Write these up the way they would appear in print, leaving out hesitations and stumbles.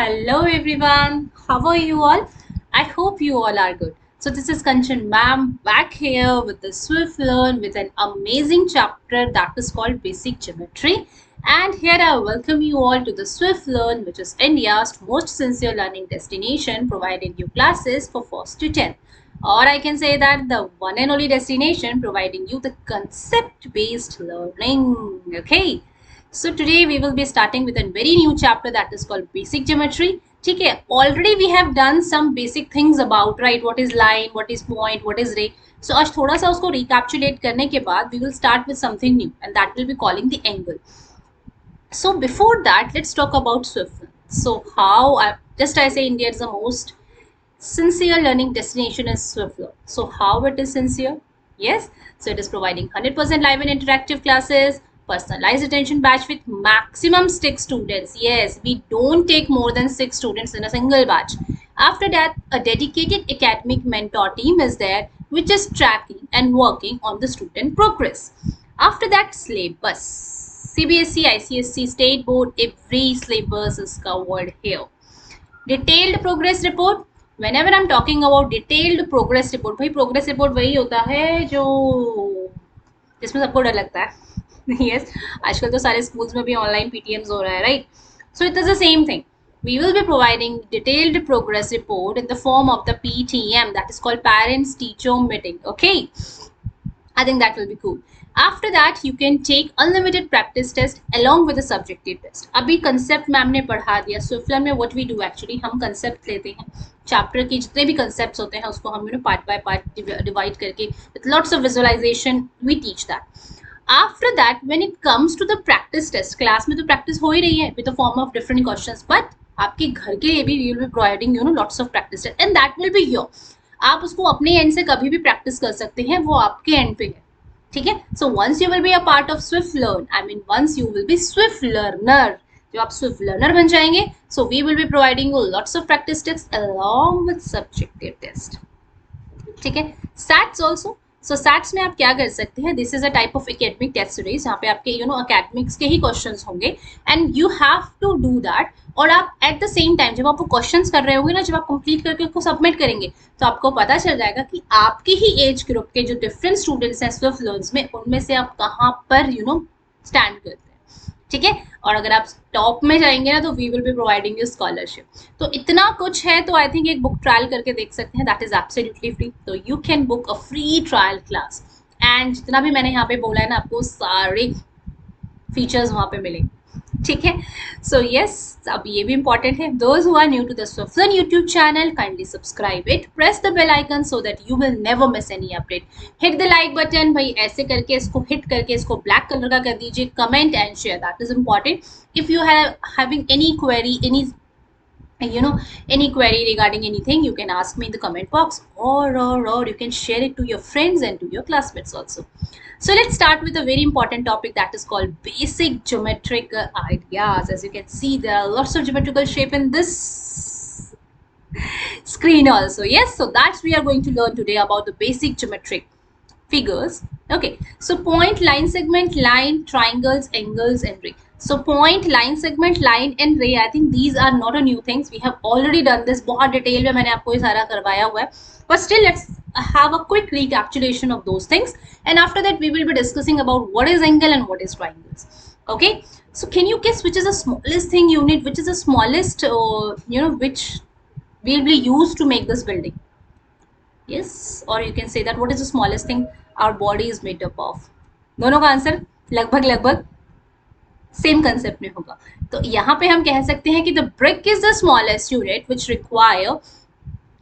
Hello everyone, how are you all? I hope you all are good. So this is Kanchan ma'am back here with the Swift Learn with an amazing chapter that is called Basic Geometry. And here I welcome you all to the Swift Learn, which is India's most sincere learning destination, providing you classes for 1st to 10th. Or I can say that the one and only destination providing you the concept based learning. Okay. So today we will be starting with a very new chapter that is called Basic Geometry. ठीक है, already we have done some basic things about, right, what is line, what is point, what is ray. So आज थोड़ा सा उसको recapitulate करने के बाद we will start with something new and that will be calling the angle. So before that, let's talk about Swift. So how I say India is the most sincere learning destination is Swift Learn. So how it is sincere? Yes, so it is providing 100% live and interactive classes, personalized attention batch with maximum 6 students. Yes, we don't take more than 6 students in a single batch. After that, a dedicated academic mentor team is there, which is tracking and working on the student progress. After that, syllabus. CBSE, ICSE, State Board, every syllabus is covered here. Detailed progress report. Whenever I'm talking about detailed progress report, भाई progress report वही होता है जो जिसमें सबको डर लगता है. Yes, आजकल तो सारे schools में भी online PTMs हो रहा है, right? So it is the same thing. We will be providing detailed progress report in the form of the PTM, that is called Parents Teacher Meeting. Okay, I think that will be cool. After that, you can take unlimited practice test along with a subjective test. अभी concept ma'am ने पढ़ा दिया. Swift Learn में what we do actually, हम concept लेते हैं, chapter के जितने भी concepts होते हैं उसको हम पार्ट बाय पार्ट डिवाइड करके with lots of visualization we teach that. After that, when it comes to the practice test, class में तो practice हो ही रही है with the form of different questions, but आपके घर के लिए भी we will be providing lots of practice test and that will be your. आप उसको अपने एंड से कभी भी प्रैक्टिस कर सकते हैं, वो आपके एंड पे है. ठीक है. So once you will be a part of Swift Learn, I mean once you will be Swift learner, जब आप स्विफ्ट लर्नर बन जाएंगे, so we will be providing you lots of practice test along with subjective test. ठीक है. SATS also. सो SATS में आप क्या कर सकते हैं, this is a type of academic test series जहाँ पे आपके अकेडमिक्स के ही क्वेश्चंस होंगे and you have to do that. और आप एट द सेम टाइम जब आप वो क्वेश्चंस कर रहे होंगे ना, जब आप कंप्लीट करके उसको सबमिट करेंगे तो आपको पता चल जाएगा कि आपकी ही एज ग्रुप के जो डिफरेंट स्टूडेंट्स हैं स्विफ्ट लर्न्स में, उनमें से आप कहाँ पर स्टैंड करते हैं. ठीक है. और अगर आप टॉप में जाएंगे ना तो we will be providing you scholarship. तो इतना कुछ है, तो आई थिंक एक बुक ट्रायल करके देख सकते हैं, दैट इज एब्सोल्युटली फ्री. तो you can book a free trial class and जितना भी मैंने यहाँ पे बोला है ना, आपको सारे फीचर्स वहाँ पे मिलेंगे. ठीक है. सो यस, अब ये भी इंपॉर्टेंट है, those who are new to the Swift Learn YouTube channel, kindly subscribe it, press the bell icon so that you will never miss any update. Hit the like button, भाई ऐसे करके इसको hit करके इसको black colour का कर दीजिए. Comment and share, that is important. If you have having any query, any query regarding anything, you can ask me in the comment box, or you can share it to your friends and to your classmates also. So let's start with a very important topic that is called basic geometrical ideas. As you can see, there are lots of geometrical shape in this screen also. Yes, so that's we are going to learn today about the basic geometric figures. Okay, so point, line, segment, line, triangles, angles and ray. So point, line, segment, line and ray, I think these are not a new things. We have already done this. बहुत detail में मैंने आपको ये सारा करवाया हुआ है. But still, let's have a quick recapitulation of those things. And after that, we will be discussing about what is angle and what is triangles. Okay. So can you guess which is the smallest thing unit, which is the smallest, which will be used to make this building? Yes, or you can say that what is the smallest thing our body is made up of. दोनों का answer लगभग same concept में होगा. तो यहाँ पे हम कह सकते हैं कि the brick is the smallest unit which require,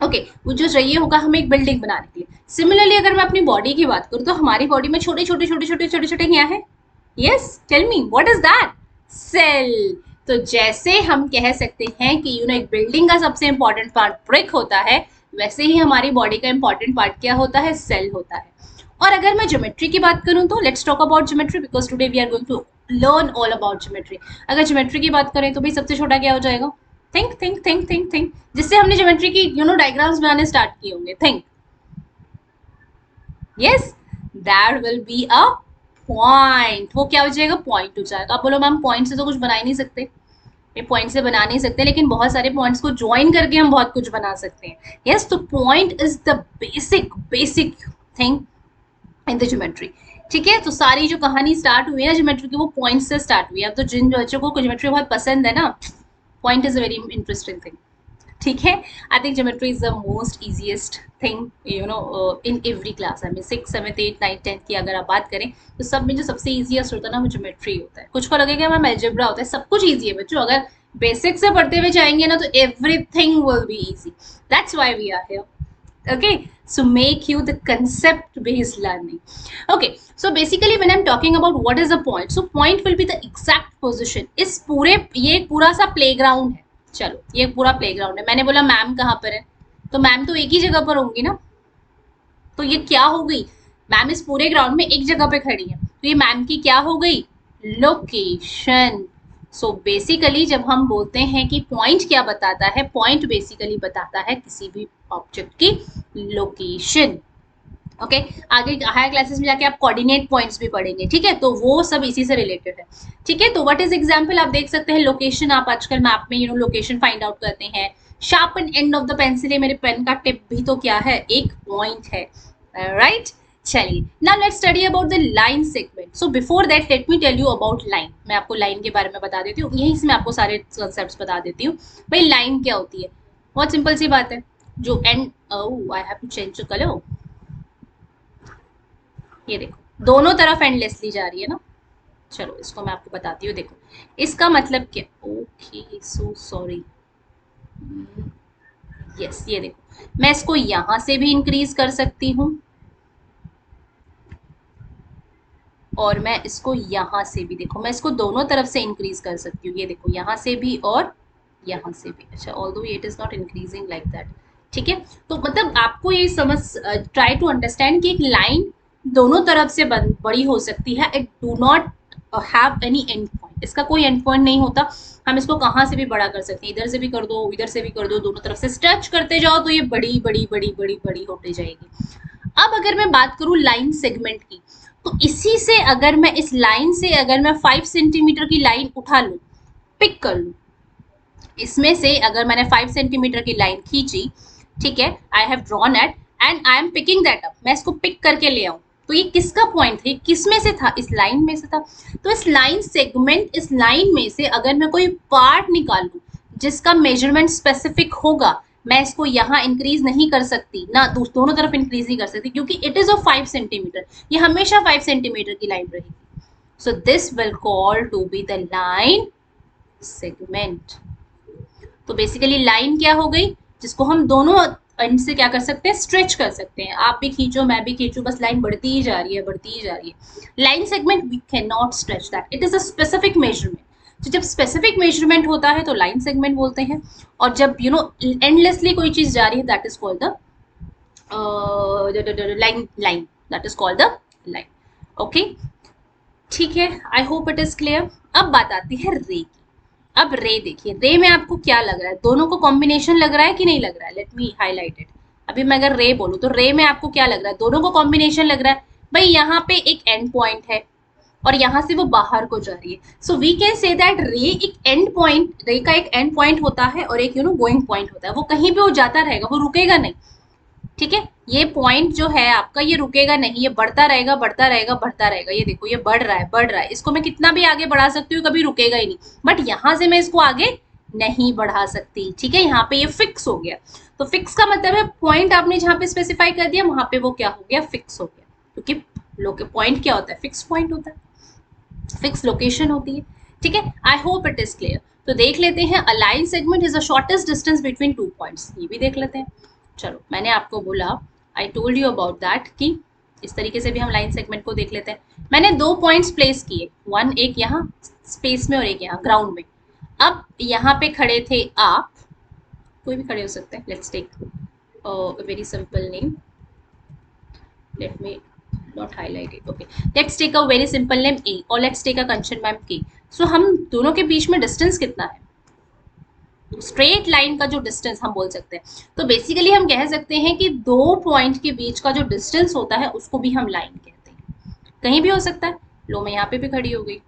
okay, वो जो चाहिए होगा हमें एक बिल्डिंग बनाने के लिए. सिमिलरली अगर मैं अपनी बॉडी की बात करूँ तो हमारी बॉडी में छोटे छोटे क्या है? Yes, tell me what is that? Cell. तो जैसे हम कह सकते हैं कि एक बिल्डिंग का सबसे इंपॉर्टेंट पार्ट ब्रिक होता है, वैसे ही हमारी बॉडी का इंपॉर्टेंट पार्ट क्या होता है? सेल होता है. और अगर मैं ज्योमेट्री की बात करूं तो let's talk about geometry because today we are going to learn all about geometry. अगर ज्योमेट्री की बात करें तो भाई सबसे छोटा क्या हो जाएगा? थिंक, जिससे हमने ज्योमेट्री की डायग्राम्स बनाने स्टार्ट किए होंगे. Think. Yes, that will be a point. वो क्या हो जाएगा? पॉइंट हो जाएगा. आप बोलो मैम पॉइंट से तो कुछ बना ही नहीं सकते. ये पॉइंट से बना नहीं सकते, लेकिन बहुत सारे पॉइंट्स को ज्वाइन करके हम बहुत कुछ बना सकते हैं। यस, तो point is the basic basic thing in the geometry. ठीक है, तो सारी जो कहानी स्टार्ट हुई है ना ज्योमेट्री की, वो पॉइंट से स्टार्ट हुई है। अब तो जिन बच्चों को ज्योमेट्री बहुत पसंद है ना, point is a very interesting thing. ठीक है, I think geometry is the most easiest thing in every class. I mean 6, 7, 8, 9, 10 की अगर आप बात करें तो सब में जो सबसे इजीएस्ट होता है ना वो ज्योमेट्री होता है। कुछ को लगेगा मैम अलजेब्रा होता है, सब कुछ ईजी है बच्चों। अगर बेसिक से पढ़ते हुए जाएंगे ना तो everything will be easy. That's why we are here. Okay, so make you the concept based learning. Okay, so basically when I'm talking about what is a point, so point will be the exact position. इस पूरे, ये एक पूरा सा playground है। चलो, ये पूरा प्लेग्राउंड है। मैंने बोला मैम कहाँ पर है, तो मैम तो एक ही जगह पर होंगी ना। तो ये क्या हो गई, मैम इस पूरे ग्राउंड में एक जगह पे खड़ी है, तो ये मैम की क्या हो गई, लोकेशन। सो बेसिकली जब हम बोलते हैं कि पॉइंट क्या बताता है, पॉइंट बेसिकली बताता है किसी भी ऑब्जेक्ट की लोकेशन। ओके, आगे हायर क्लासेस में जाके आप कोऑर्डिनेट पॉइंट्स भी पढ़ेंगे। ठीक है, तो वो सब इसी से रिलेटेड है। ठीक है, तो व्हाट इज एग्जांपल, आप देख सकते हैं लोकेशन। आप आजकल मैप में लोकेशन फाइंड आउट करते हैं। Sharpen end of the pencil, मेरे पेन का टिप भी तो क्या है, एक पॉइंट है। राइट, चलिए now let's study about the line segment. So before that let me tell you about line. मैं आपको लाइन के बारे में बता देती हूँ, यहीं से मैं आपको सारे कॉन्सेप्ट्स बता देती हूँ। भाई लाइन क्या होती है, बहुत सिंपल सी बात है। जो end, I have to change the colour. ये देखो दोनों तरफ एंडलेसली जा रही है ना। चलो इसको मैं आपको बताती हूँ। देखो इसका मतलब क्या, ओके सो सॉरी। यस, ये देखो मैं इसको यहां से भी इंक्रीज कर सकती हूँ और मैं इसको यहां से भी, देखो मैं इसको दोनों तरफ से इंक्रीज कर सकती हूँ। ये देखो यहाँ से भी और यहाँ से भी। अच्छा, although it is not increasing like that. ठीक है, तो मतलब आपको ये समझ, ट्राई टू अंडरस्टैंड कि एक लाइन दोनों तरफ से बड़ी हो सकती है। It do not have any and point, इसका कोई एंड पॉइंट नहीं होता। हम इसको कहाँ से भी बड़ा कर सकते हैं, इधर से भी कर दो, इधर से भी कर दो, दोनों तरफ से स्ट्रेच करते जाओ तो ये बड़ी बड़ी बड़ी बड़ी बड़ी होती जाएगी। अब अगर मैं बात करूं लाइन सेगमेंट की, तो इसी से अगर मैं, इस लाइन से अगर मैं 5 सेंटीमीटर की लाइन उठा लूं, पिक कर लूं, इसमें से अगर मैंने 5 सेंटीमीटर की लाइन खींची, ठीक है, I have drawn at and I am picking that up, मैं इसको पिक करके ले आऊं, तो ये किसका पॉइंट था, किस में से था, इस लाइन में से था। तो इस लाइन सेगमेंट, इस लाइन में से अगर मैं कोई पार्ट निकालूं जिसका मेजरमेंट स्पेसिफिक होगा, मैं इसको यहाँ इंक्रीज नहीं कर सकती ना, दोनों तरफ इंक्रीज नहीं कर सकती, क्योंकि इट इज ऑफ 5 सेंटीमीटर, ये हमेशा 5 सेंटीमीटर की लाइन रहेगी। So this will call to be the line segment. तो बेसिकली लाइन क्या हो गई, जिसको हम दोनों एंड से क्या कर सकते हैं, स्ट्रेच कर सकते हैं। आप भी खींचो, मैं भी खींचू, बस लाइन बढ़ती ही जा रही है, बढ़ती ही जा रही है। Line segment we can not stretch that, it is a specific measurement. तो जब स्पेसिफिक मेजरमेंट होता है तो लाइन सेगमेंट बोलते हैं, और जब एंडलेसली कोई चीज जा रही है, that is called the line, that is called the line. Okay, ठीक है, आई होप इट इज क्लियर। अब बात आती है रे की। अब रे देखिए, रे में आपको क्या लग रहा है, दोनों को कॉम्बिनेशन लग रहा है कि नहीं लग रहा है, लेट मी हाईलाइट इट। अभी मैं अगर रे बोलूँ तो रे में आपको क्या लग रहा है, दोनों को कॉम्बिनेशन लग रहा है। भाई यहाँ पे एक एंड पॉइंट है और यहाँ से वो बाहर को जा रही है। So we can say that ray एक एंड पॉइंट, रे का एक एंड पॉइंट होता है और एक गोइंग पॉइंट होता है। वो कहीं भी वो जाता रहेगा, वो रुकेगा नहीं। ठीक है, ये पॉइंट जो है आपका, ये रुकेगा नहीं, ये बढ़ता रहेगा बढ़ता रहेगा बढ़ता रहेगा। ये देखो ये बढ़ रहा है बढ़ रहा है, इसको मैं कितना भी आगे बढ़ा सकती हूँ, कभी रुकेगा ही नहीं। बट यहाँ से मैं इसको आगे नहीं बढ़ा सकती। ठीक है, यहाँ पे ये फिक्स हो गया। तो फिक्स का मतलब है पॉइंट आपने जहाँ पे स्पेसिफाई कर दिया, वहां पे वो क्या हो गया, फिक्स हो गया। क्योंकि पॉइंट क्या होता है, फिक्स पॉइंट होता है, फिक्स लोकेशन होती है। ठीक है, आई होप इट इज क्लियर। तो देख लेते हैं, अ line segment is the shortest distance between 2 points. ये भी देख लेते हैं। चलो, मैंने आपको बोला, I told you about that, कि इस तरीके से भी हम लाइन सेगमेंट को देख लेते हैं। मैंने 2 पॉइंट्स प्लेस किए, वन एक यहाँ स्पेस में और एक यहाँ ग्राउंड में। अब यहाँ पे खड़े थे आप, कोई भी खड़े हो सकते हैं। Let's take a very simple name, let me not highlighted, okay, let's take a very simple name A और let's take a Kanchan ma'am K। so हम दोनों के बीच में डिस्टेंस कितना है, स्ट्रेट लाइन का जो डिस्टेंस हम बोल सकते हैं। तो बेसिकली हम कह सकते हैं कि 2 पॉइंट के बीच का जो डिस्टेंस होता है उसको भी हम लाइन कहते हैं। कहीं भी हो सकता है। लो मैं यहाँ पे भी खड़ी हो गई,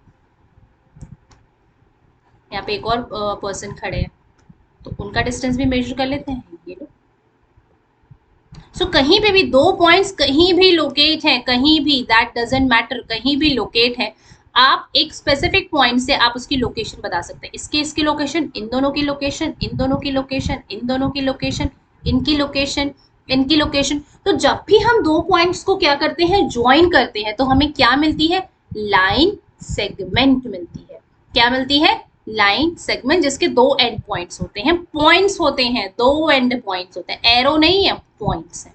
यहाँ पे एक और पर्सन खड़े हैं, तो उनका डिस्टेंस भी मेजर कर लेते हैं। ये लो, सो कहीं पे भी दो पॉइंट्स कहीं भी लोकेट हैं, कहीं भी, दैट डजेंट मैटर, कहीं भी लोकेट है, आप एक स्पेसिफिक पॉइंट से आप उसकी लोकेशन बता सकते हैं। इसकी लोकेशन, इन दोनों की लोकेशन, इन दोनों की लोकेशन, इन दोनों की लोकेशन, इनकी लोकेशन, इनकी लोकेशन। तो जब भी हम दो पॉइंट्स को क्या करते हैं, ज्वाइन करते हैं, तो हमें क्या मिलती है, लाइन सेगमेंट मिलती है। क्या मिलती है, लाइन सेगमेंट, जिसके दो एंड पॉइंट्स होते हैं, पॉइंट्स होते हैं, दो एंड पॉइंट्स होते हैं, एरो नहीं है, पॉइंट्स है।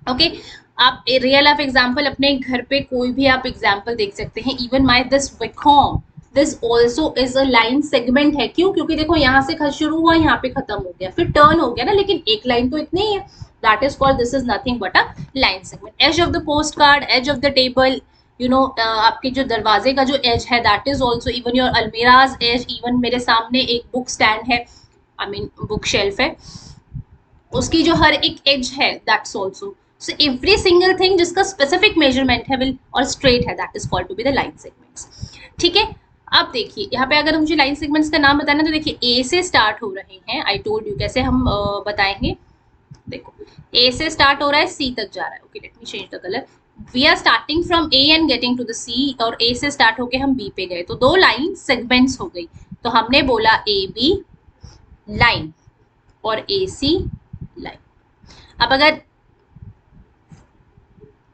ओके, आप रियल लाइफ एग्जांपल अपने घर पे कोई भी आप एग्जांपल देख सकते हैं। इवन माय दिस विकॉम, this also is a line segment है। क्यों, क्योंकि देखो यहाँ से शुरू हुआ, यहाँ पे खत्म हो गया, फिर टर्न हो गया ना, लेकिन एक लाइन तो इतनी ही है। That is called, this is nothing but a line segment. Edge of the post card, edge of the table, you know, आपके जो दरवाजे का जो एज है, that is also, even your almirahs edge, even मेरे सामने एक बुक स्टैंड है, आई मीन बुक शेल्फ है, उसकी जो हर एक एज है, that's also, so every single thing जिसका स्पेसिफिक मेजरमेंट है विल और स्ट्रेट है, that is called to be the line segments. ठीक है, अब देखिए यहाँ पे अगर मुझे लाइन सेगमेंट्स का नाम बताना, तो देखिए ए से स्टार्ट हो रहे हैं। आई टोल्ड यू कैसे हम बताएंगे। देखो, ए से स्टार्ट हो रहा है, सी तक जा रहा है। Okay, let me change the colour. We are starting from A and getting to the C, और ए से स्टार्ट होके हम बी पे गए, तो दो लाइन सेगमेंट्स हो गई। तो हमने बोला ए बी लाइन और ए सी लाइन। अब अगर,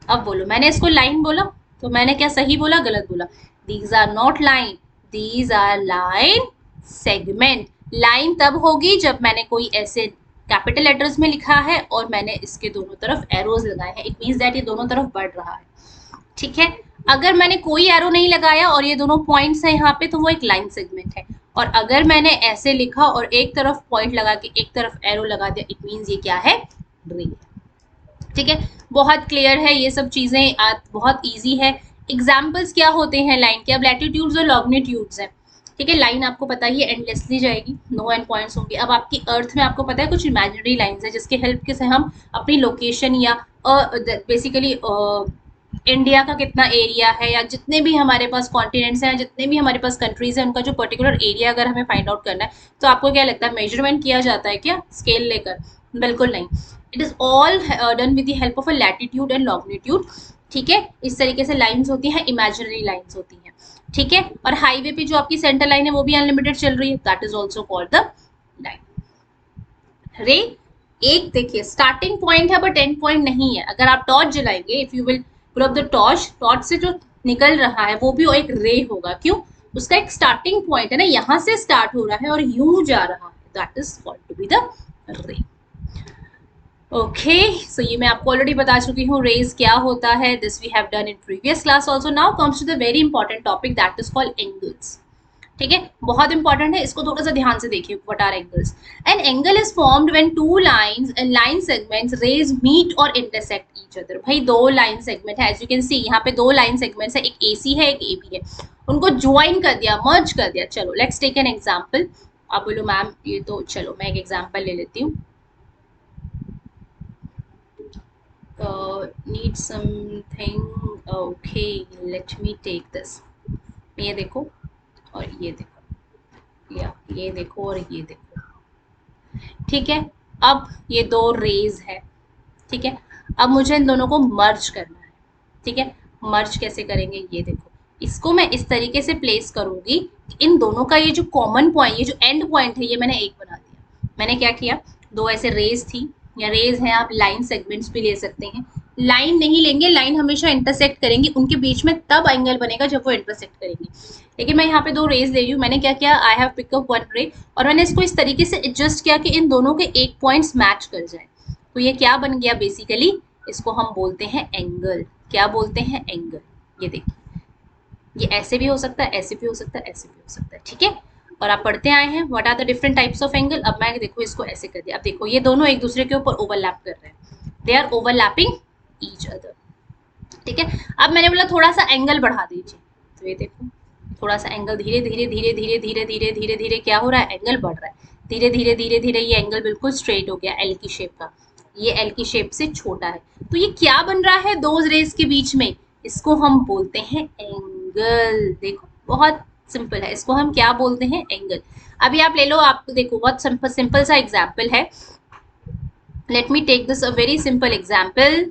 अब बोलो, मैंने इसको लाइन बोला, तो मैंने क्या सही बोला, गलत बोला? These are not line, these are line segment. Line तब होगी जब मैंने कोई ऐसे कैपिटल लेटर्स में लिखा है और मैंने इसके दोनों तरफ एरोज लगाए हैं, इट मीन्स दैट ये दोनों तरफ बढ़ रहा है। ठीक है, अगर मैंने कोई एरो नहीं लगाया और ये दोनों पॉइंट्स हैं यहाँ पे, तो वो एक लाइन सेगमेंट है। और अगर मैंने ऐसे लिखा और एक तरफ पॉइंट लगा के एक तरफ एरो लगा दिया, इट मीन्स ये क्या है, रे। ठीक है, बहुत क्लियर है ये सब चीजें, बहुत इजी है। एग्जाम्पल्स क्या होते हैं लाइन के, अब लैटिट्यूड्स और लॉन्गिट्यूड्स हैं। ठीक है, लाइन आपको पता ही है एंडलेसली जाएगी, नो एंड पॉइंट्स होंगे। अब आपकी अर्थ में आपको पता है कुछ इमेजिनरी लाइंस है, जिसके हेल्प से हम अपनी लोकेशन या बेसिकली इंडिया का कितना एरिया है, या जितने भी हमारे पास कॉन्टिनेंट्स हैं, जितने भी हमारे पास कंट्रीज हैं, उनका जो पर्टिकुलर एरिया अगर हमें फाइंड आउट करना है, तो आपको क्या लगता है, मेजरमेंट किया जाता है क्या स्केल लेकर? बिल्कुल नहीं, it is all done with the help of a latitude and longitude. ठीक है, इस तरीके से लाइंस होती हैं, इमेजिनरी लाइंस होती हैं। ठीक है, और हाईवे पे जो आपकी सेंटर लाइन है वो भी अनलिमिटेड चल रही है, that is also called the line. Ray, एक देखिए स्टार्टिंग पॉइंट है बट एंड पॉइंट नहीं है। अगर आप टॉर्च जलाएंगे, if you will put up the torch, torch से जो निकल रहा है वो भी एक रे होगा। क्यों, उसका एक स्टार्टिंग पॉइंट है ना, यहाँ से स्टार्ट हो रहा है और यूं जा रहा है, that is called to be the ray. Okay, so ये मैं आपको ऑलरेडी बता चुकी हूँ रेज क्या होता है, this we have done in previous class also. Now comes to the very important topic, that is called angles. ठीक है, बहुत इंपॉर्टेंट है, इसको थोड़ा सा ध्यान से देखिए। What are angles? An angle is formed when two lines and line segments rays meet और इंटरसेक्ट ईच अदर। भाई दो लाइन सेगमेंट है, एज यू कैन सी यहाँ पे दो लाइन सेगमेंट्स है, एक एसी है एक एबी है, उनको ज्वाइन कर दिया, मर्ज कर दिया। चलो लेट्स टेक एन एग्जांपल। आप बोलो मैम ये तो, चलो मैं एक एग्जांपल ले लेती हूँ। need something, okay, let me take this। ये देखो और ये देखो, या ये देखो और ये देखो। ठीक है, अब ये दो रेज है। ठीक है, अब मुझे इन दोनों को मर्ज करना है। ठीक है, मर्ज कैसे करेंगे, ये देखो, इसको मैं इस तरीके से प्लेस करूंगी, इन दोनों का ये जो कॉमन पॉइंट, ये जो एंड पॉइंट है, ये मैंने एक बना दिया। मैंने क्या किया, दो ऐसे रेज थी या रेज है, आप लाइन सेगमेंट्स भी ले सकते हैं। लाइन नहीं लेंगे, लाइन हमेशा इंटरसेक्ट करेंगी, उनके बीच में तब एंगल बनेगा जब वो इंटरसेक्ट करेंगी। लेकिन मैं यहाँ पे दो रेज ले रही हूँ, मैंने क्या किया, I have pick up one ray और मैंने इसको इस तरीके से एडजस्ट किया कि इन दोनों के एक पॉइंट्स मैच कर जाए। तो ये क्या बन गया, बेसिकली इसको हम बोलते हैं एंगल। क्या बोलते हैं, एंगल। ये देखिए, ये ऐसे भी हो सकता है, ऐसे भी हो सकता है, ऐसे भी हो सकता है। ठीक है, और आप पढ़ते आए हैं what are the different types of angle. अब मैं देखो इसको ऐसे कर दिया, अब देखो ये दोनों एक दूसरे के ऊपर ओवरलैप कर रहे हैं, they are overlapping each other. ठीक है, अब मैंने बोला थोड़ा सा एंगल बढ़ा दीजिए, तो ये देखो थोड़ा सा एंगल धीरे धीरे धीरे धीरे धीरे धीरे धीरे धीरे क्या हो रहा है, एंगल बढ़ रहा है। धीरे धीरे धीरे धीरे ये एंगल बिल्कुल स्ट्रेट हो गया, एल की शेप का। ये एल की शेप से छोटा है, तो ये क्या बन रहा है दो रेज के बीच में, इसको हम बोलते हैं एंगल। देखो बहुत सिंपल है, इसको हम क्या बोलते हैं, एंगल। अभी आप ले लो, आप देखो बहुत सिंपल सिंपल सा एग्जाम्पल है। Let me take this a very simple example.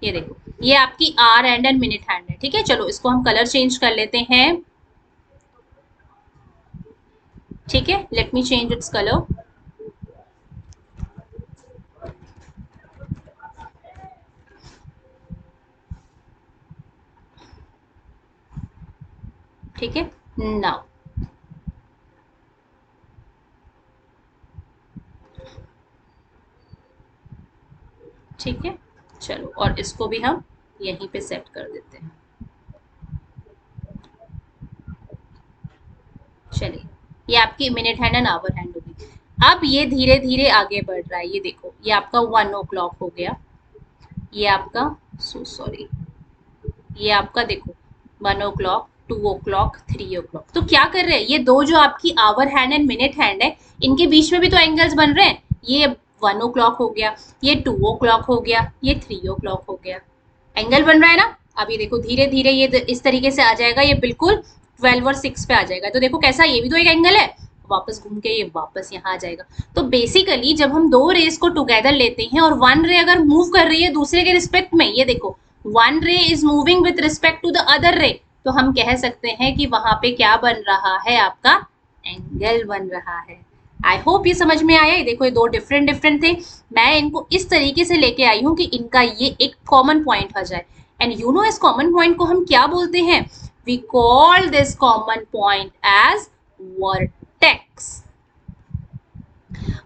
ये देखो, ये आपकी hour hand and minute hand है, ठीक है। चलो इसको हम कलर चेंज कर लेते हैं, ठीक है। Let me change its colour. ठीक है, नाउ ठीक है। चलो और इसको भी हम यहीं पे सेट कर देते हैं। चलिए, ये आपकी minute hand and hour hand होगी। अब ये धीरे धीरे आगे बढ़ रहा है, ये देखो, ये आपका 1 o'clock हो गया, ये आपका, सो सॉरी, ये आपका देखो 1 o'clock, 2 o'clock, 3 o'clock। तो क्या कर रहे हैं ये दो, जो आपकी hour hand and minute hand है, इनके बीच में भी तो एंगल्स बन रहे हैं। ये 1 o'clock हो गया, ये 2 o'clock हो गया, ये 3 o'clock हो गया, एंगल बन रहा है ना। अब ये देखो धीरे धीरे ये इस तरीके से आ जाएगा, ये बिल्कुल 12 और 6 पे आ जाएगा। तो देखो कैसा, ये भी तो एक एंगल है, वापस घूम के ये वापस यहाँ आ जाएगा। तो बेसिकली जब हम दो रेस को टुगेदर लेते हैं और वन रे अगर मूव कर रही है दूसरे के रिस्पेक्ट में, ये देखो one ray is moving with respect to the other ray, तो हम कह सकते हैं कि वहां पे क्या बन रहा है, आपका एंगल बन रहा है। आई होप ये समझ में आया। देखो ये दो डिफरेंट डिफरेंट थे, मैं इनको इस तरीके से लेके आई हूँ कि इनका ये एक कॉमन पॉइंट हो जाए। एंड यू नो इस कॉमन पॉइंट को हम क्या बोलते हैं, we call this common point as vertex.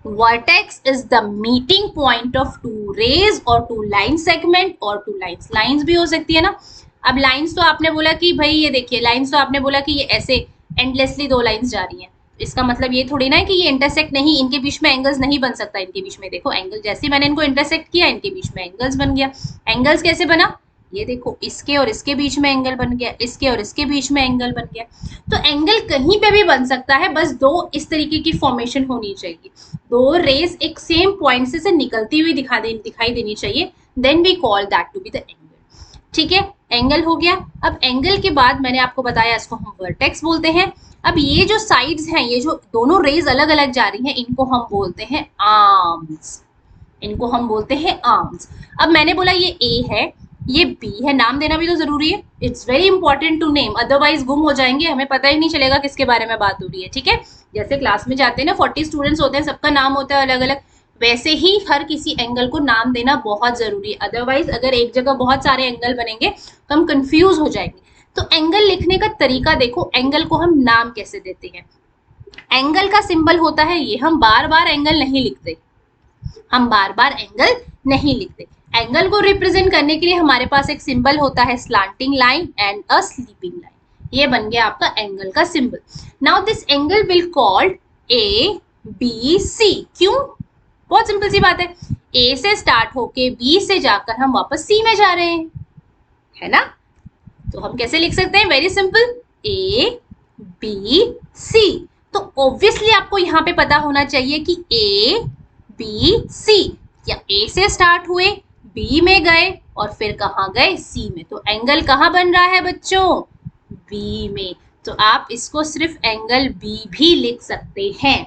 vertex is the meeting point of two rays or two line segment or two lines। lines भी हो सकती है ना। अब lines तो आपने बोला कि भाई ये देखिए, lines तो आपने बोला कि ये ऐसे एंडलेसली दो lines जा रही हैं, इसका मतलब ये थोड़ी ना है कि ये इंटरसेक्ट नहीं, इनके बीच में एंगल्स नहीं बन सकता। इनके बीच में देखो एंगल, जैसे मैंने इनको इंटरसेक्ट किया इनके बीच में एंगल्स बन गया। एंगल्स कैसे बना, ये देखो इसके और इसके बीच में एंगल बन गया, इसके और इसके बीच में एंगल बन गया। तो एंगल कहीं पे भी बन सकता है, बस दो इस तरीके की फॉर्मेशन होनी चाहिए, दो रेज एक सेम पॉइंट से निकलती हुई दिखाई देनी चाहिए, then we call that to be the angle. ठीक है, एंगल हो गया। अब एंगल के बाद मैंने आपको बताया इसको हम वर्टेक्स बोलते हैं। अब ये जो साइड्स हैं, ये जो दोनों रेज अलग अलग जा रही हैं, इनको हम बोलते हैं आर्म्स, इनको हम बोलते हैं आर्म्स। अब मैंने बोला ये ए है, ये बी है, नाम देना भी तो जरूरी है, it's very important to name, otherwise गुम हो जाएंगे, हमें पता ही नहीं चलेगा किसके बारे में बात हो रही है। ठीक है, जैसे क्लास में जाते हैं ना 40 स्टूडेंट्स होते हैं, सबका नाम होता है अलग अलग, वैसे ही हर किसी एंगल को नाम देना बहुत जरूरी है, अदरवाइज अगर एक जगह बहुत सारे एंगल बनेंगे तो हम कंफ्यूज हो जाएंगे। तो एंगल लिखने का तरीका देखो, एंगल को हम नाम कैसे देते हैं। एंगल का सिंबल होता है ये, हम बार बार एंगल नहीं लिखते, हम बार बार एंगल नहीं लिखते। एंगल को रिप्रेजेंट करने के लिए हमारे पास एक सिंबल होता है slanting line and a sleeping line, ये बन गया आपका एंगल का symbol. Now this angle will called A B C. क्यों, बहुत सिंपल सी बात है, ए से स्टार्ट होके बी से जाकर हम वापस सी में जा रहे हैं, है ना। तो हम कैसे लिख सकते हैं, very simple, A B C. तो ऑब्वियसली आपको यहां पे पता होना चाहिए कि ए बी सी, या ए से स्टार्ट हुए, बी में गए और फिर कहाँ गए, सी में। तो एंगल कहाँ बन रहा है बच्चों, बी में। तो आप इसको सिर्फ एंगल बी भी लिख सकते हैं,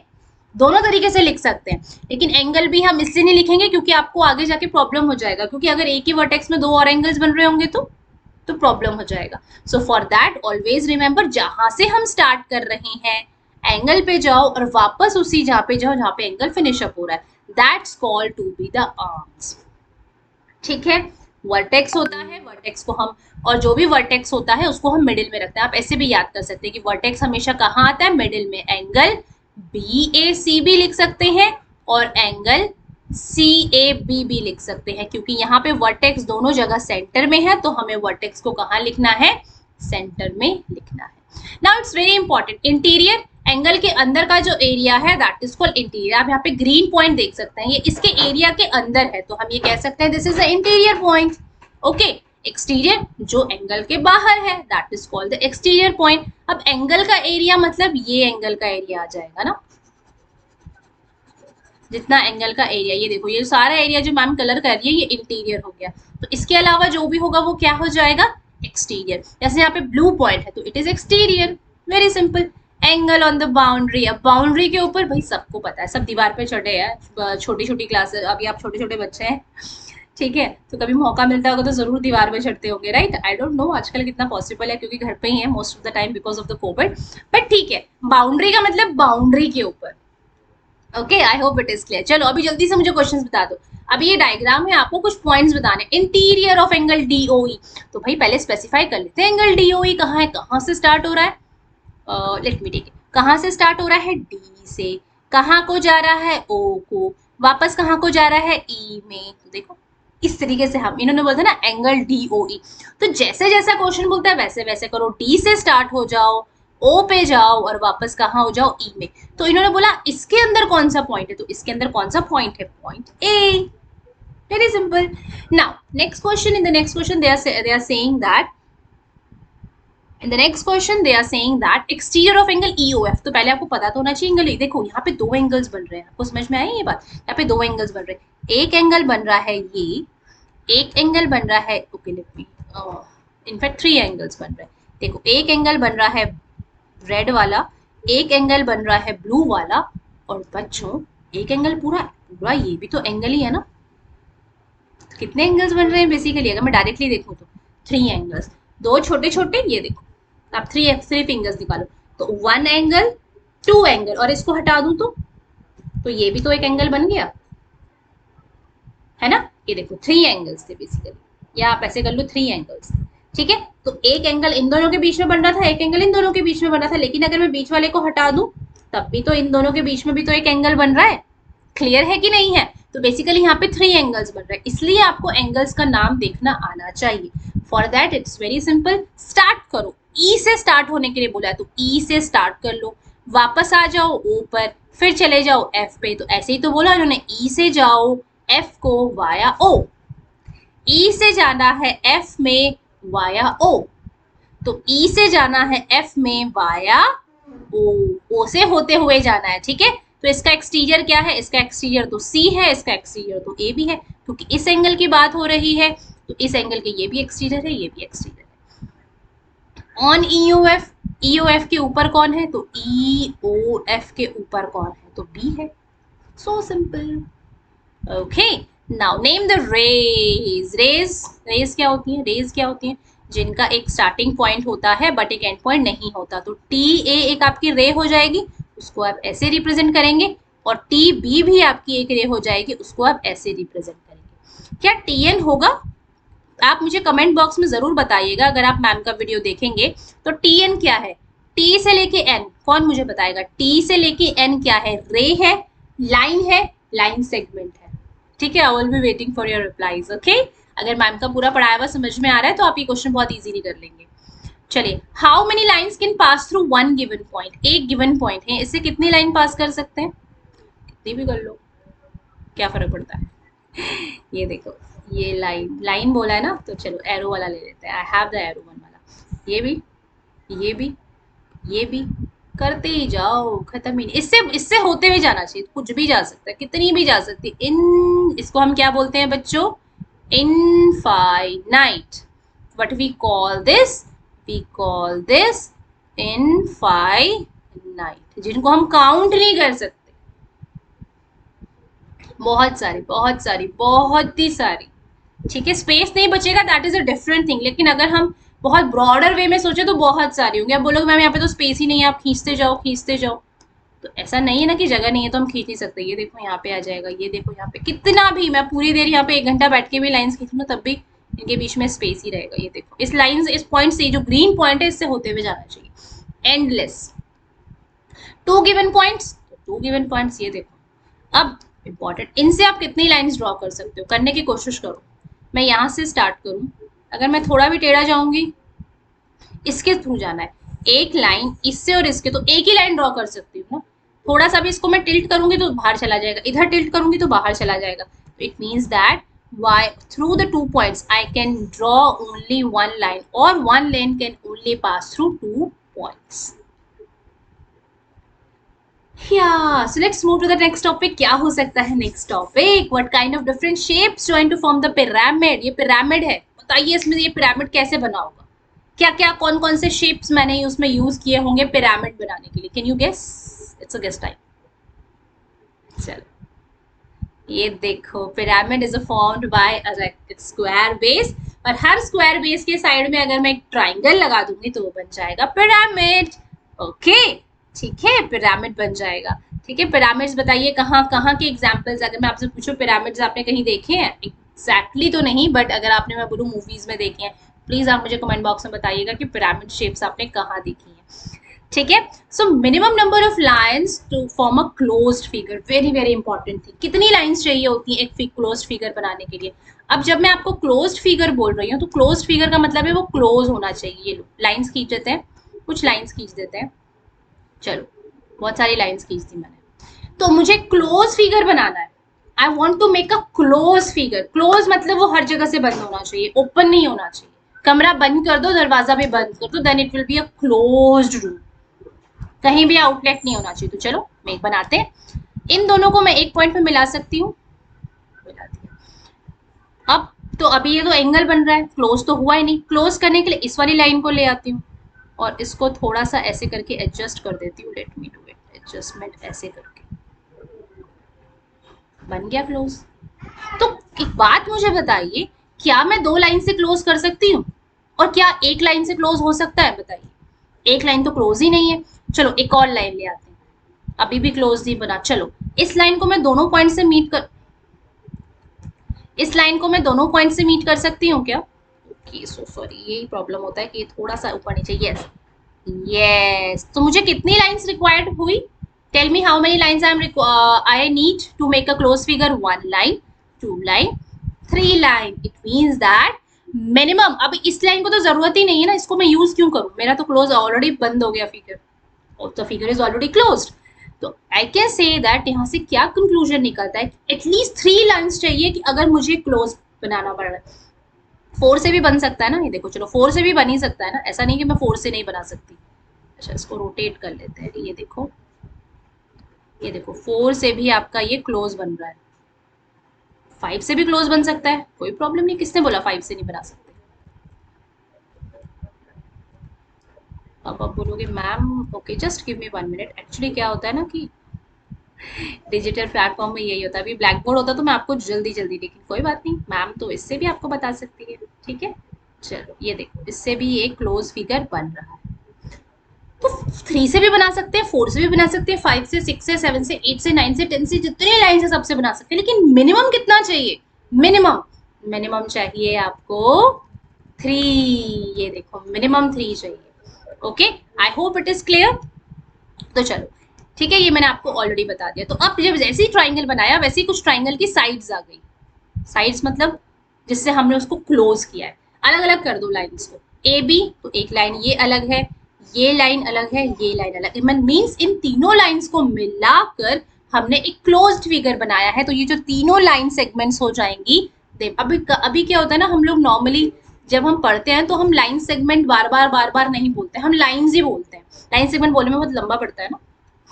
दोनों तरीके से लिख सकते हैं। लेकिन एंगल भी हम इसलिए नहीं लिखेंगे क्योंकि आपको आगे जाके प्रॉब्लम हो जाएगा, क्योंकि अगर एक ही वर्टेक्स में दो और एंगल्स बन रहे होंगे तो प्रॉब्लम हो जाएगा। So for that always remember, जहां से हम स्टार्ट कर रहे हैं एंगल पे जाओ और वापस उसी जहां पे जाओ जहां पे एंगल फिनिश अप हो रहा है, that's called to be the arms. ठीक है, वर्टेक्स होता है, वर्टेक्स को हम, और जो भी वर्टेक्स होता है उसको हम मिडिल में रखते हैं। आप ऐसे भी याद कर सकते हैं कि वर्टेक्स हमेशा कहाँ आता है, मिडिल में। एंगल बी ए सी भी लिख सकते हैं और एंगल सी ए बी भी लिख सकते हैं, क्योंकि यहाँ पे वर्टेक्स दोनों जगह सेंटर में है, तो हमें वर्टेक्स को कहाँ लिखना है, सेंटर में लिखना है। Now it's very important, interior, angle के अंदर का जो एरिया है दैट इज कॉल्ड इंटीरियर। आप यहाँ पे ग्रीन पॉइंट देख सकते हैं, ये इसके एरिया के अंदर है, तो हम ये कह सकते हैं this is the interior point. Okay, exterior जो एंगल के बाहर है that is called the exterior point. अब एंगल का एरिया मतलब ये एंगल का एरिया आ जाएगा ना, जितना एंगल का एरिया, ये देखो ये सारा एरिया जो मैम कलर कर रही है ये इंटीरियर हो गया। तो इसके अलावा जो भी होगा वो क्या हो जाएगा, एक्सटीरियर। जैसे यहाँ पे ब्लू पॉइंट है तो it is exterior, very simple. Angle on the boundary, अब बाउंड्री के ऊपर भाई सबको पता है, सब दीवार पे चढ़े हैं, छोटी छोटी क्लासेस, अभी आप छोटे छोटे बच्चे हैं, ठीक है, तो कभी मौका मिलता होगा तो जरूर दीवार पे चढ़ते होंगे, राइट। आई डोंट नो आजकल कितना पॉसिबल है क्योंकि घर पे ही है most of the time because of the Covid, but ठीक है, बाउंड्री का मतलब बाउंड्री के ऊपर। Okay, I hope it is clear. चलो अभी जल्दी से मुझे क्वेश्चंस बता दो। अभी ये डायग्राम है, आपको कुछ पॉइंट्स बताने। इंटीरियर ऑफ एंगल डीओई, तो भाई पहले स्पेसिफाई कर लेते हैं एंगल डीओई कहाँ है, कहाँ से स्टार्ट हो रहा है। लेट मी टेक, कहाँ से स्टार्ट हो रहा है, डी से, कहाँ को जा रहा है, ओ को, वापस कहाँ को जा रहा है, ई में। तो देखो इस तरीके से हम, इन्होंने बोलते ना एंगल डीओई, तो जैसे जैसा क्वेश्चन बोलता है वैसे वैसे करो, डी से स्टार्ट हो जाओ, ओ पे जाओ और वापस कहाँ हो जाओ, ई में। तो इन्होंने बोला इसके अंदर कौन सा पॉइंट है, तो इसके अंदर कौन सा पॉइंट है, point A. Very simple. Now next question, in the next question they are saying that, in the next question they are saying that exterior of angle EOF. तो पहले आपको पता तो होना चाहिए एंगल, देखो यहाँ पे दो एंगल्स बन रहे हैं, आपको समझ में आई ये बात, यहाँ पे दो एंगल्स बन रहे हैं, एक एंगल बन रहा है ये, एक एंगल बन रहा है, ओके लेट मी, इनफैक्ट 3 एंगल्स बन रहे हैं। देखो एक एंगल बन रहा है रेड वाला, एक एंगल बन रहा है ब्लू वाला, और बच्चों एक एंगल पूरा पूरा ये भी तो एंगल ही है ना। तो कितने एंगल्स बन रहे हैं बेसिकली, अगर मैं डायरेक्टली देखूं तो 3 एंगल्स, दो छोटे छोटे, ये देखो आप 3 फिंगर्स निकालो, तो 1 एंगल 2 एंगल, और इसको हटा दूं तो ये भी तो एक एंगल बन गया है ना। ये देखो 3 एंगल्स थे बेसिकली, या आप ऐसे कर लो 3 एंगल्स, ठीक है। तो एक एंगल इन दोनों के बीच में बन रहा था, एक एंगल इन दोनों के बीच में बन रहा था, लेकिन अगर मैं बीच वाले को हटा दूं तब भी तो इन दोनों के बीच में भी तो एक एंगल बन रहा है। क्लियर है कि नहीं है। तो बेसिकली यहाँ पे 3 एंगल्स बन रहे हैं, इसलिए आपको एंगल्स का नाम देखना आना चाहिए। For that it's very simple, start करो, ई से स्टार्ट होने के लिए बोला है तो ई से स्टार्ट कर लो, वापस आ जाओ ओ पर, फिर चले जाओ एफ पे। तो ऐसे ही तो बोला इन्होंने, ई से जाओ एफ को वाया ओ, ई से जाना है एफ में वाया ओ, तो ई से जाना है एफ में वाया ओ से होते हुए जाना है, ठीक है। तो इसका एक्सटीरियर क्या है, इसका एक्सटीरियर तो सी है, इसका एक्सटीरियर तो ए भी है, क्योंकि इस एंगल की बात हो रही है तो इस एंगल के ये भी एक्सटीरियर है, ये भी एक्सटीरियर है। ऑन ईओएफ, ईओएफ के ऊपर कौन है, तो ईओएफ के ऊपर कौन है, तो बी है। So simple. Okay, now name the rays. Rays क्या होती है, रेज क्या होती है, जिनका एक स्टार्टिंग पॉइंट होता है बट एक एंड पॉइंट नहीं होता। तो टी ए एक आपकी रे हो जाएगी, उसको आप ऐसे रिप्रेजेंट करेंगे, और टी बी भी आपकी एक रे हो जाएगी, उसको आप ऐसे रिप्रेजेंट करेंगे। क्या टी एन होगा, आप मुझे कमेंट बॉक्स में जरूर बताइएगा। अगर आप मैम का वीडियो देखेंगे तो टी एन क्या है, टी से लेके एन, कौन मुझे बताएगा, टी से लेके एन क्या है, रे है, लाइन है, लाइन सेगमेंट है, ठीक है। I will be waiting for your replies, okay. अगर मैम का पूरा पढ़ाया हुआ समझ में आ रहा है तो आप ये क्वेश्चन बहुत इजीली कर लेंगे। चलिए, how many lines can pass through one given point, एक गिवन पॉइंट है, इससे कितनी लाइन पास कर सकते हैं, कितनी भी कर लो, क्या फर्क पड़ता है। ये देखो ये लाइन बोला है ना, तो चलो एरो वाला ले लेते हैं, I have the arrow one वाला, ये भी ये भी ये भी, करते ही जाओ, खत्म ही नहीं, इससे होते हुए जाना चाहिए, कुछ भी जा सकता है, कितनी भी जा सकती है। इसको हम क्या बोलते हैं बच्चों, infinite. What we call this, we call this infinite, जिनको हम काउंट नहीं कर सकते, बहुत सारी बहुत सारी बहुत ही सारी, ठीक है। स्पेस नहीं बचेगा, that is a different thing, लेकिन अगर हम बहुत ब्रॉडर वे में सोचे तो बहुत सारी होंगी। आप बोलोगे मैम यहाँ पे तो स्पेस ही नहीं है, आप खींचते जाओ खींचते जाओ, तो ऐसा नहीं है ना कि जगह नहीं है तो हम खींच नहीं सकते। ये देखो यहाँ पे आ जाएगा, ये देखो यहाँ पे, कितना भी मैं पूरी देर यहाँ पे 1 घंटा बैठ के भी लाइंस खींचूंगा तब भी इनके बीच में स्पेस ही रहेगा। ये देखो इस लाइन, इस पॉइंट से, जो ग्रीन पॉइंट है इससे होते हुए जाना चाहिए, endless. 2 given points, 2 given points, ये देखो। अब इंपॉर्टेंट, इनसे आप कितनी लाइन्स ड्रॉ कर सकते हो, करने की कोशिश करो। मैं यहाँ से स्टार्ट करूँ, अगर मैं थोड़ा भी टेढ़ा जाऊंगी, इसके थ्रू जाना है, एक लाइन इससे और इसके, तो एक ही लाइन ड्रॉ कर सकती हूँ ना। थोड़ा सा भी इसको मैं टिल्ट करूंगी तो बाहर चला जाएगा, इधर टिल्ट करूंगी तो बाहर चला जाएगा। तो it means that why through the 2 points I can draw only 1 line, और 1 line can only pass through 2 points. Yeah, so let's move to the next topic. क्या हो सकता है next topic? What kind of different shapes join to form the pyramid? ये pyramid है, बताइए इसमें ये pyramid कैसे बना होगा। क्या क्या कौन कौन से शेप्स मैंने उसमें यूज किए होंगे पिरामिड बनाने के लिए? Can you guess? It's a guess time. चलो, ये देखो, pyramid is formed by a square base, और हर स्क्वायर बेस के साइड में अगर मैं एक ट्राइंगल लगा दूंगी तो वो बन जाएगा पिरामिड। ओके, ठीक है, पिरामिड बन जाएगा। ठीक है, पिरामिड्स बताइए कहाँ कहाँ के एग्जाम्पल्स, अगर मैं आपसे पूछूं पिरामिड्स आपने कहीं देखे हैं? एग्जैक्टली तो नहीं, बट अगर आपने, मैं बोलूँ, मूवीज में देखे हैं, प्लीज आप मुझे कमेंट बॉक्स में बताइएगा कि पिरामिड शेप्स आपने कहाँ देखी है। ठीक है, so minimum number of lines to form a closed figure, very very important थी। कितनी लाइन्स चाहिए होती है एक क्लोज्ड फिगर बनाने के लिए? अब जब मैं आपको क्लोज्ड फिगर बोल रही हूँ तो क्लोज्ड फिगर का मतलब है वो क्लोज होना चाहिए। ये लो लाइन्स खींच देते हैं, कुछ लाइन्स खींच देते हैं। चलो, बहुत सारी लाइन्स खींच दी मैंने। तो मुझे क्लोज फिगर बनाना है। I want to make a close figure. Close मतलब वो हर जगह से बंद होना चाहिए, ओपन नहीं होना चाहिए। कमरा बंद कर दो, दरवाजा भी बंद कर दो, then it will be a closed room. कहीं भी आउटलेट नहीं होना चाहिए। तो चलो मेक बनाते हैं। इन दोनों को मैं एक पॉइंट पे मिला सकती हूँ, मिला दिया। अब तो अभी ये तो एंगल बन रहा है, क्लोज तो हुआ ही नहीं। क्लोज करने के लिए इस वाली लाइन को ले आती हूँ और इसको थोड़ा सा ऐसे करके एडजस्ट कर देती हूँ। Let me do it, adjustment ऐसे करके बन गया क्लोज। तो एक बात मुझे बताइए, क्या मैं दो लाइन से क्लोज कर सकती हूँ? और क्या एक लाइन से क्लोज हो सकता है? बताइए, एक लाइन तो क्लोज ही नहीं है। चलो एक और लाइन ले आते हैं, अभी भी क्लोज नहीं बना। चलो इस लाइन को मैं दोनों पॉइंट से मीट कर, इस लाइन को मैं दोनों पॉइंट से मीट कर सकती हूँ क्या? ओके, सो सॉरी, यही प्रॉब्लम होता है कि थोड़ा सा ऊपर नीचे। Yes, yes. तो मुझे कितनी लाइंस रिक्वायर्ड हुई? Tell me how many lines I need to make a close figure? One line, two line, three line. It means that minimum, अब इस लाइन को तो जरूरत ही नहीं है ना, इसको मैं यूज क्यों करूं? मेरा तो क्लोज ऑलरेडी बंद हो गया फिगर, और the figure is already closed. तो आई कैन से दैट यहाँ से क्या कंक्लूजन निकलता है? एटलीस्ट थ्री लाइंस चाहिए कि अगर मुझे क्लोज बनाना पड़ रहा है। फोर से भी बन सकता है ना, ये देखो, चलो फोर से भी बन ही सकता है ना, ऐसा नहीं कि मैं फोर से नहीं बना सकती। अच्छा, इसको रोटेट कर लेते हैं। ये देखो, ये देखो, फोर से भी आपका ये क्लोज बन रहा है। फाइव से भी क्लोज बन सकता है, कोई प्रॉब्लम नहीं। किसने बोला फाइव से नहीं बना सकते? अब आप बोलोगे ma'am, okay just give me 1 minute. Actually क्या होता है ना कि डिजिटल प्लेटफॉर्म में यही होता है। अभी ब्लैक बोर्ड होता तो मैं आपको जल्दी जल्दी, लेकिन कोई बात नहीं, मैम तो इससे भी आपको बता सकती है। ठीक है, चलो ये देखो, इससे भी एक क्लोज फिगर बन रहा है। तो थ्री से भी बना सकते हैं, फोर से भी बना सकते हैं, फाइव से, सिक्स से, सेवन से, एट से, नाइन से, टेन से, जितने लाइन से सबसे बना सकते हैं। लेकिन मिनिमम कितना चाहिए? मिनिमम, मिनिमम चाहिए आपको थ्री। ये देखो, मिनिमम थ्री चाहिए। Okay, I hope it is clear. तो चलो ठीक है, ये मैंने आपको ऑलरेडी बता दिया। तो अब जब जैसे ही ट्राइंगल बनाया, वैसे ही कुछ ट्राइंगल की साइड्स आ गई। साइड्स मतलब जिससे हमने उसको क्लोज किया है। अलग अलग कर दो लाइन्स को, ए बी, तो एक लाइन ये अलग है, ये लाइन अलग है, ये लाइन अलग है। मीन्स इन तीनों लाइन्स को मिलाकर हमने एक क्लोज्ड फिगर बनाया है। तो ये जो तीनों लाइन सेगमेंट्स हो जाएंगी। अभी अभी क्या होता है ना, हम लोग नॉर्मली जब हम पढ़ते हैं तो हम लाइन सेगमेंट बार बार नहीं बोलते, हम लाइन्स ही बोलते हैं। लाइन सेगमेंट बोलने में बहुत लंबा पड़ता है ना,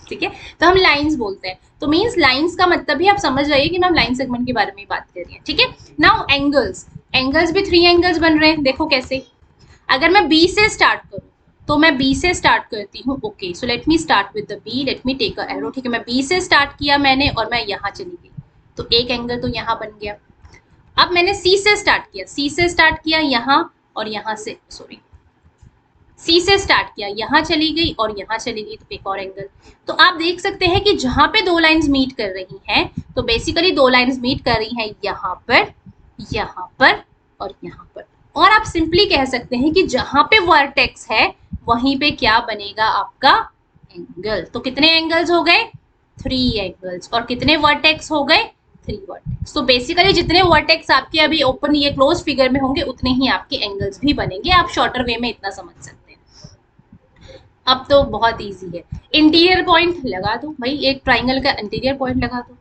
ठीक है, तो हम लाइंस बोलते हैं। तो मींस लाइंस का मतलब ही आप समझ जाइए कि मैम लाइन सेगमेंट के बारे में बात कर रही है। ठीक है, नाउ एंगल्स, एंगल्स भी थ्री एंगल्स बन रहे हैं। देखो कैसे, अगर मैं बी से स्टार्ट करूं तो मैं बी से स्टार्ट करती हूँ। Okay, so let me start with the B, let me take a arrow. ठीक है, मैं बी से स्टार्ट किया मैंने और मैं यहाँ चली गई, तो एक एंगल तो यहाँ बन गया। अब मैंने सी से स्टार्ट किया, सी से स्टार्ट किया यहाँ, और यहाँ से, सॉरी, सी से स्टार्ट किया, यहाँ चली गई और यहाँ चली गई, तो एक और एंगल। तो आप देख सकते हैं कि जहां पे दो लाइंस मीट कर रही हैं, तो बेसिकली दो लाइंस मीट कर रही हैं यहाँ पर, यहाँ पर और यहाँ पर। और आप सिंपली कह सकते हैं कि जहां पे वर्टेक्स है वहीं पे क्या बनेगा आपका? एंगल। तो कितने एंगल्स हो गए? Three angles. और कितने वर्टेक्स हो गए? Three vertex. तो बेसिकली जितने वर्टेक्स आपके अभी ओपन ये क्लोज फिगर में होंगे, उतने ही आपके एंगल्स भी बनेंगे। आप शॉर्टर वे में इतना समझ सकते हैं। अब तो बहुत इजी है। इंटीरियर पॉइंट लगा दो भाई, एक ट्राइंगल का इंटीरियर पॉइंट लगा दो,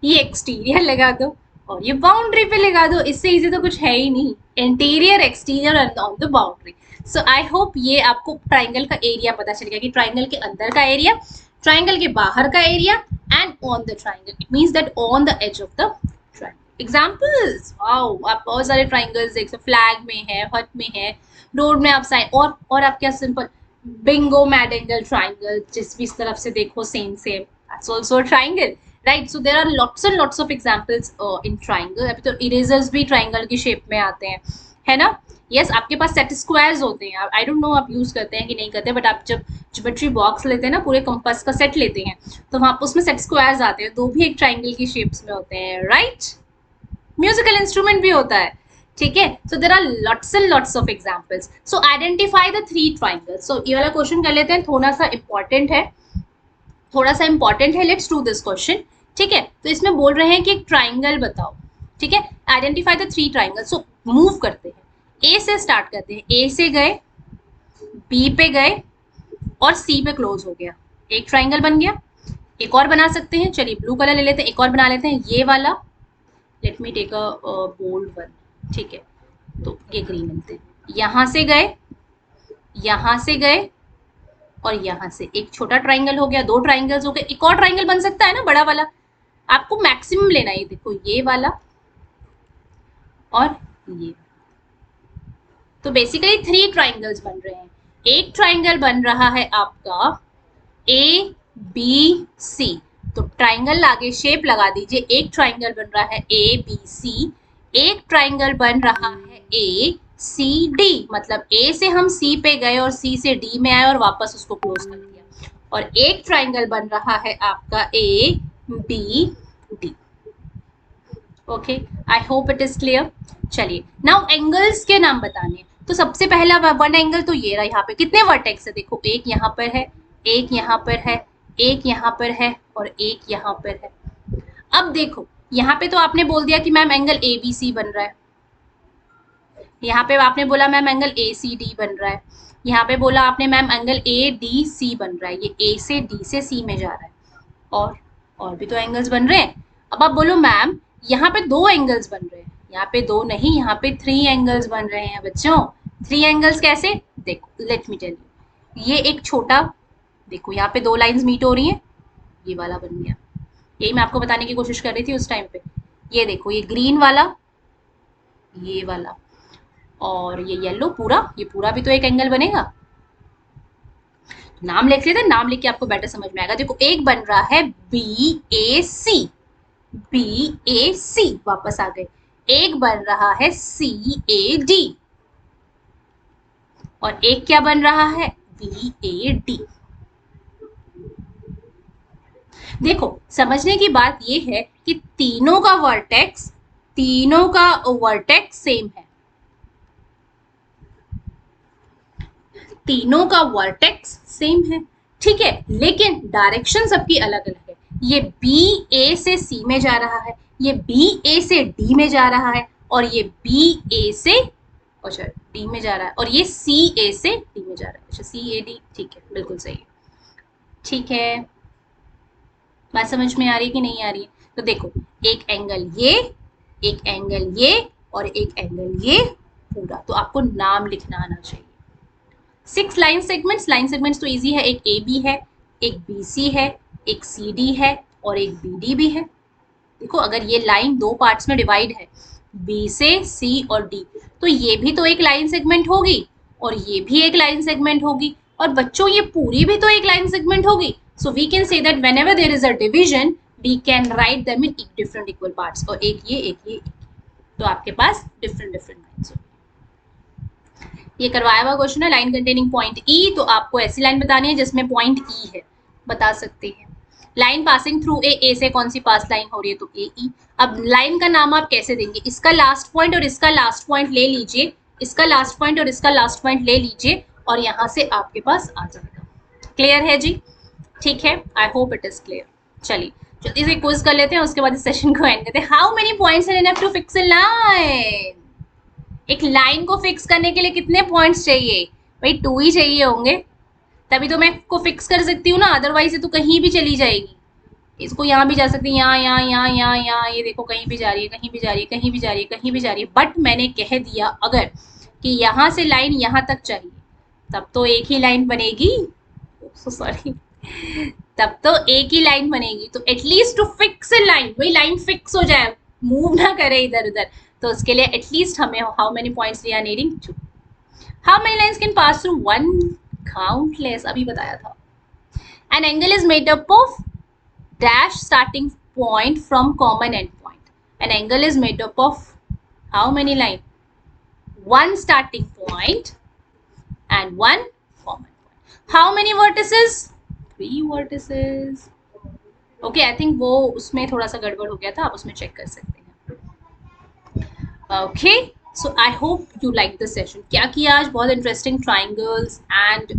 ये एक्सटीरियर लगा दो, और ये बाउंड्री पे लगा दो। इससे इजी तो कुछ है ही नहीं। Interior, exterior on the boundary. So I hope ये आपको ट्राइंगल का एरिया पता चल गया कि ट्राइंगल के अंदर का एरिया, ट्राइंगल के बाहर का area, and on the triangle. It means that on the edge of the triangle. Examples, wow, आप बहुत सारे ट्राइंगल्स देख सकते, फ्लैग में है, हट में है, रोड में आप साइन, और आप क्या सिंपल बिंगो मैड एंगल ट्राइंगल, जिस भी तरफ से देखो same same, that's also triangle, right? So there are lots and lots of examples in triangle. अभी तो इरेजर्स भी ट्राइंगल की शेप में आते हैं, है ना? यस, आपके पास सेट स्क्वायर्स होते हैं, आई डोंट नो आप यूज करते हैं कि नहीं करते, बट आप जब ज्योमेट्री बॉक्स लेते हैं ना, पूरे कंपास का सेट लेते हैं, तो वहां उसमें सेट स्क्वायर्स आते हैं, तो भी एक ट्राइंगल की शेप्स में होते हैं, राइट? म्यूजिकल इंस्ट्रूमेंट भी होता है, ठीक है? So there are lots and lots of examples. So identify the three triangles. So ये वाला क्वेश्चन कर लेते हैं, थोड़ा सा इंपॉर्टेंट है, थोड़ा सा इंपॉर्टेंट है। लेट्स डू दिस क्वेश्चन, ठीक है? तो इसमें बोल रहे हैं कि एक ट्राइंगल बताओ, ठीक है? Identify the three triangle. So move करते हैं, ए से स्टार्ट करते हैं, ए से गए, बी पे गए और सी पे क्लोज हो गया, एक ट्राइंगल बन गया। एक और बना सकते हैं, चलिए ब्लू कलर ले लेते हैं, एक और बना लेते हैं, ये वाला, let me take a bold one, ठीक है? तो ये ग्रीन लेते हैं, यहां से गए, यहां से गए और यहां से एक छोटा ट्राइंगल हो गया, दो ट्राइंगल्स हो गए, एक और ट्राइंगल बन सकता है ना बड़ा वाला, आपको मैक्सिमम लेना है, देखो ये वाला और ये। तो बेसिकली थ्री ट्राइंगल्स बन रहे हैं। एक ट्राइंगल बन रहा है आपका ए बी सी, तो ट्राइंगल आगे शेप लगा दीजिए, एक ट्राइंगल बन रहा है ए बी सी, एक ट्राइंगल बन रहा है ए सी डी, मतलब ए से हम सी पे गए और सी से डी में आए और वापस उसको क्लोज कर दिया, और एक ट्राइंगल बन रहा है आपका A B D. Okay, I hope it is clear. चलिए नाउ एंगल्स के नाम बताने, तो सबसे पहला वन एंगल तो ये रहा, यहाँ पे कितने वर्टेक्स है, देखो एक यहाँ पर है, एक यहाँ पर है, एक यहाँ पर है और एक यहाँ पर है। अब देखो यहाँ पे तो आपने बोल दिया कि ma'am angle A B C बन रहा है, यहाँ पे आपने बोला ma'am angle A C D बन रहा है, यहाँ पे बोला आपने ma'am angle A D C बन रहा है, ये ए से डी से सी में जा रहा है, और भी तो एंगल्स बन रहे हैं। अब आप बोलो मैम यहाँ पे दो एंगल्स बन रहे हैं, यहाँ पे दो नहीं, यहाँ पे थ्री एंगल्स बन रहे हैं बच्चों। थ्री एंगल्स कैसे, देखो लेट मी टेल यू, ये एक छोटा, देखो यहाँ पे दो लाइंस मीट हो रही हैं, ये वाला बन गया, यही मैं आपको बताने की कोशिश कर रही थी उस टाइम पे। ये देखो ये ग्रीन वाला, ये वाला और ये येलो, पूरा ये पूरा भी तो एक एंगल बनेगा। नाम लिख लेते हैं, नाम लिख के आपको बेटर समझ में आएगा। देखो एक बन रहा है बी ए सी, बी ए सी, वापस आ गए, एक बन रहा है सी ए डी और एक क्या बन रहा है बी ए डी। देखो समझने की बात ये है कि तीनों का वर्टेक्स सेम है, तीनों का वर्टेक्स सेम है, ठीक है? लेकिन डायरेक्शन सबकी अलग अलग है। ये बी ए से सी में जा रहा है, ये बी ए से डी में जा रहा है, और ये बी ए से अच्छा डी में जा रहा है, और ये सी ए से डी में जा रहा है। अच्छा सी ए डी, ठीक है, बिल्कुल सही है, ठीक है। बात समझ में आ रही है कि नहीं आ रही है? तो देखो एक एंगल ये, एक एंगल ये और एक एंगल ये पूरा, तो आपको नाम लिखना आना चाहिए। 6 लाइन सेगमेंट्स तो इजी है, एक ए बी है, एक बी सी है, एक सी डी है और एक बी डी भी है। देखो अगर ये लाइन दो पार्ट्स में डिवाइड है, बी से सी और डी, तो ये भी तो एक लाइन सेगमेंट होगी और ये भी एक लाइन सेगमेंट होगी, और बच्चों ये पूरी भी तो एक लाइन सेगमेंट होगी। So we can say that whenever there is a division we can write them in different equal parts, और एक ये एक ये, तो आपके पास डिफरेंट लाइन्स होगी। ये करवाया हुआ क्वेश्चन है, लाइन कंटेनिंग पॉइंट ई, तो आपको ऐसी लाइन बतानी है जिसमें पॉइंट ई है, बता सकते हैं। लाइन पासिंग थ्रू ए से कौन सी पास लाइन हो रही है, तो ए ई। अब लाइन का नाम आप कैसे देंगे, इसका लास्ट पॉइंट और इसका लास्ट पॉइंट ले लीजिए, इसका लास्ट पॉइंट और इसका लास्ट पॉइंट ले लीजिए, और यहाँ से आपके पास आ जाएगा। क्लियर है जी? ठीक है, आई होप इट इज क्लियर। चलिए जल्दी से क्विज कर लेते हैं, उसके बाद इस सेशन को एंड करते हैं। How many points are enough to fix a line? एक लाइन को फिक्स करने के लिए कितने पॉइंट्स चाहिए भाई? 2 ही चाहिए होंगे, तभी तो मैं को फिक्स कर सकती हूँ ना, अदरवाइज ये तो कहीं भी चली जाएगी। इसको यहाँ भी जा सकती है, यहाँ यहाँ यहाँ यहाँ यहाँ, ये देखो कहीं भी जा रही है, कहीं भी जा रही है, कहीं भी जा रही है, कहीं भी जा रही है। बट मैंने कह दिया अगर कि यहाँ से लाइन यहाँ तक चाहिए, तब तो एक ही लाइन बनेगी, सॉरी, तब तो एक ही लाइन बनेगी। तो at least to fix a line, वही लाइन फिक्स हो जाए, मूव ना करे इधर उधर, तो उसके लिए एटलीस्ट हमें how many points we are needing? 2। How many lines can pass through one? Countless. अभी बताया था. An angle is made up of dash starting point from common end point. An angle is made up of how many lines? One starting point and one common point. How many vertices? 3 vertices. Okay, I think वो उसमें थोड़ा सा गड़बड़ हो गया था, आप उसमें चेक कर सकते हैं. Okay, so I hope you like the session. क्या किया आज? बहुत इंटरेस्टिंग ट्राइंगल्स एंड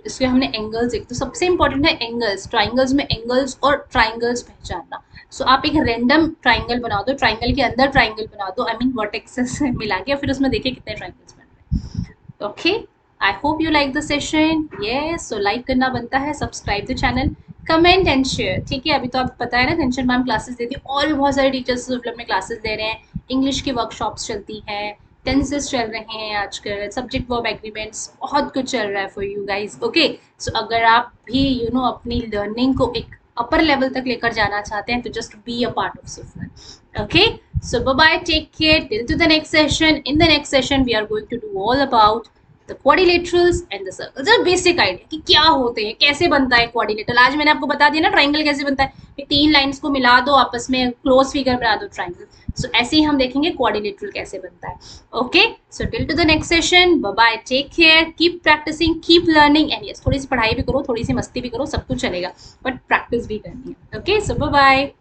इसमें हमने एंगल्स एक तो सबसे इंपॉर्टेंट है एंगल्स. ट्राइंगल्स में एंगल्स और ट्राइंगल्स पहचानना. सो आप एक रैंडम ट्राइंगल बना दो, ट्राइंगल के अंदर ट्राइंगल बना दो, आई मीन वर्टेक्सेस मिला के, फिर उसमें देखिए कितने ट्राइंगल्स बन रहे हैं. Okay, I hope you like the session. Yes, so like करना बनता है, subscribe the channel, comment and share. ठीक है, अभी तो आपको पता है ना कंचन मैम क्लासेस देती है, और भी बहुत सारे टीचर्स में क्लासेस दे रहे हैं. इंग्लिश की वर्कशॉप्स चलती हैं, टेंसेस चल रहे हैं आजकल, सब्जेक्ट वर्ब एग्रीमेंट्स, बहुत कुछ चल रहा है फॉर यू गाइज. ओके, सो अगर आप भी अपनी लर्निंग को एक अपर लेवल तक लेकर जाना चाहते हैं तो just be a part of SwiftLearn. Okay, so bye bye, take care, till to the next session. In the next session we are going to do all about the quadrilaterals and the circles. जब basic idea कि क्या होते हैं, कैसे बनता है quadrilateral. आज मैंने आपको बता दिया ना ट्राइंगल कैसे बनता है. ये 3 लाइंस को मिला दो, आपस में क्लोज फिगर बना दो ट्राइंगल. सो ऐसे ही हम देखेंगे क्वाड्रिलेटरल कैसे बनता है. Okay, so till to the next session, bye bye, take care, keep practicing, keep learning and yes, थोड़ी सी पढ़ाई भी करो, थोड़ी सी मस्ती भी करो, सब कुछ चलेगा, बट प्रैक्टिस भी करनी है. Okay, so bye bye.